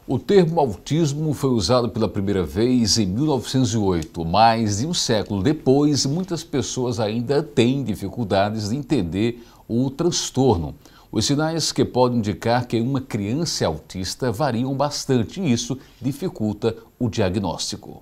O termo autismo foi usado pela primeira vez em 1908. Mais de um século depois, muitas pessoas ainda têm dificuldades de entender o transtorno. Os sinais que podem indicar que uma criança é autista variam bastante e isso dificulta o diagnóstico.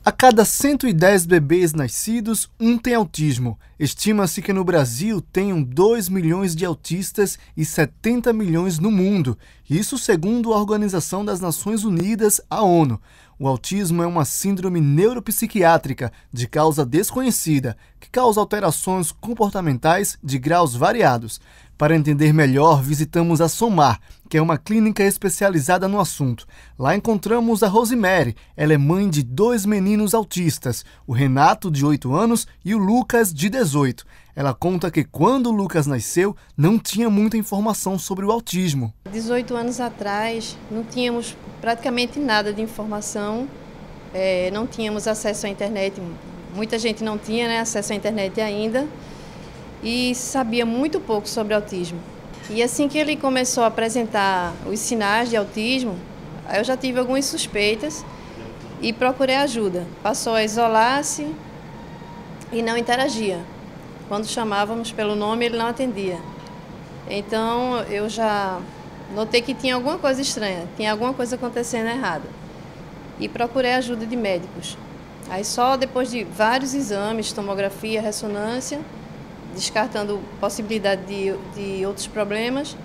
A cada 110 bebês nascidos, um tem autismo. Estima-se que no Brasil tenham 2 milhões de autistas e 70 milhões no mundo. Isso segundo a Organização das Nações Unidas, a ONU. O autismo é uma síndrome neuropsiquiátrica de causa desconhecida, que causa alterações comportamentais de graus variados. Para entender melhor, visitamos a SOMAR, que é uma clínica especializada no assunto. Lá encontramos a Rosemary. Ela é mãe de 2 meninos autistas, o Renato, de 8 anos, e o Lucas, de 18. Ela conta que quando o Lucas nasceu, não tinha muita informação sobre o autismo. 18 anos atrás, não tínhamos praticamente nada de informação, não tínhamos acesso à internet, muita gente não tinha acesso à internet ainda, e sabia muito pouco sobre autismo. E assim que ele começou a apresentar os sinais de autismo, eu já tive algumas suspeitas e procurei ajuda. Passou a isolar-se e não interagia. Quando chamávamos pelo nome, ele não atendia. Então eu já notei que tinha alguma coisa estranha, tinha alguma coisa acontecendo errada. E procurei ajuda de médicos. Aí só depois de vários exames, tomografia, ressonância, descartando possibilidade de outros problemas,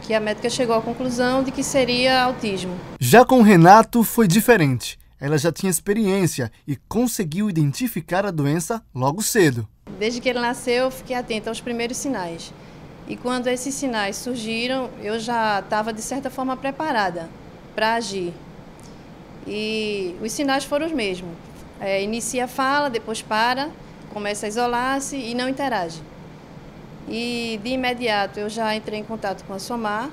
que a médica chegou à conclusão de que seria autismo. Já com o Renato foi diferente. Ela já tinha experiência e conseguiu identificar a doença logo cedo. Desde que ele nasceu, eu fiquei atenta aos primeiros sinais. E quando esses sinais surgiram, eu já estava, de certa forma, preparada para agir. E os sinais foram os mesmos. Inicia a fala, depois para, começa a isolar-se e não interage. E de imediato eu já entrei em contato com a SOMAR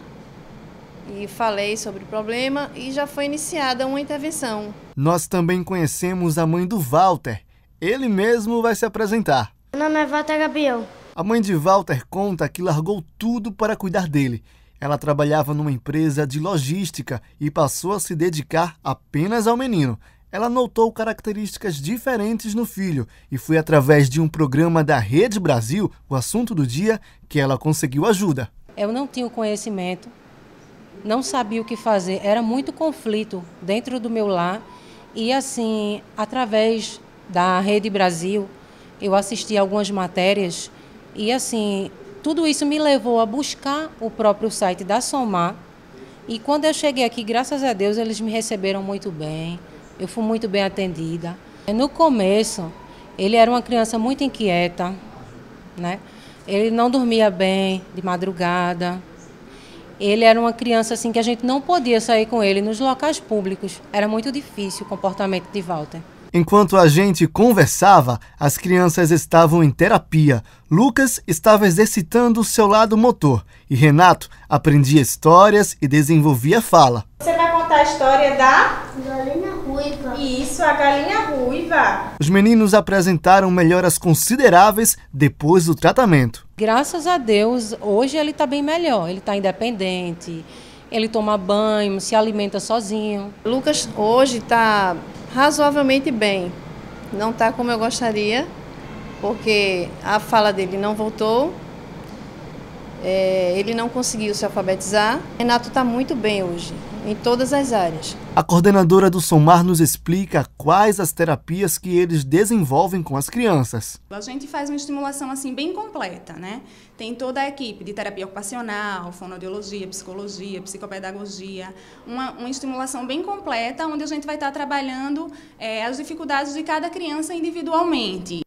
e falei sobre o problema e já foi iniciada uma intervenção. Nós também conhecemos a mãe do Walter. Ele mesmo vai se apresentar. Meu nome é Walter Gabriel. A mãe de Walter conta que largou tudo para cuidar dele. Ela trabalhava numa empresa de logística e passou a se dedicar apenas ao menino. Ela notou características diferentes no filho e foi através de um programa da Rede Brasil, o Assunto do Dia, que ela conseguiu ajuda. Eu não tinha o conhecimento, não sabia o que fazer, era muito conflito dentro do meu lar e assim, através da Rede Brasil, eu assisti algumas matérias e assim, tudo isso me levou a buscar o próprio site da SOMAR e quando eu cheguei aqui, graças a Deus, eles me receberam muito bem. Eu fui muito bem atendida. No começo, ele era uma criança muito inquieta, né? Ele não dormia bem de madrugada. Ele era uma criança assim que a gente não podia sair com ele nos locais públicos. Era muito difícil o comportamento de Walter. Enquanto a gente conversava, as crianças estavam em terapia. Lucas estava exercitando o seu lado motor e Renato aprendia histórias e desenvolvia fala. Você vai contar a história da Galinha ruiva. Isso, a galinha ruiva. Os meninos apresentaram melhoras consideráveis depois do tratamento. Graças a Deus, hoje ele está bem melhor. Ele está independente, ele toma banho, se alimenta sozinho. Lucas hoje está razoavelmente bem. Não está como eu gostaria, porque a fala dele não voltou. Ele não conseguiu se alfabetizar. Renato está muito bem hoje, em todas as áreas. A coordenadora do SOMAR nos explica quais as terapias que eles desenvolvem com as crianças. A gente faz uma estimulação assim bem completa, né? Tem toda a equipe de terapia ocupacional, fonoaudiologia, psicologia, psicopedagogia, uma estimulação bem completa, onde a gente vai estar trabalhando as dificuldades de cada criança individualmente.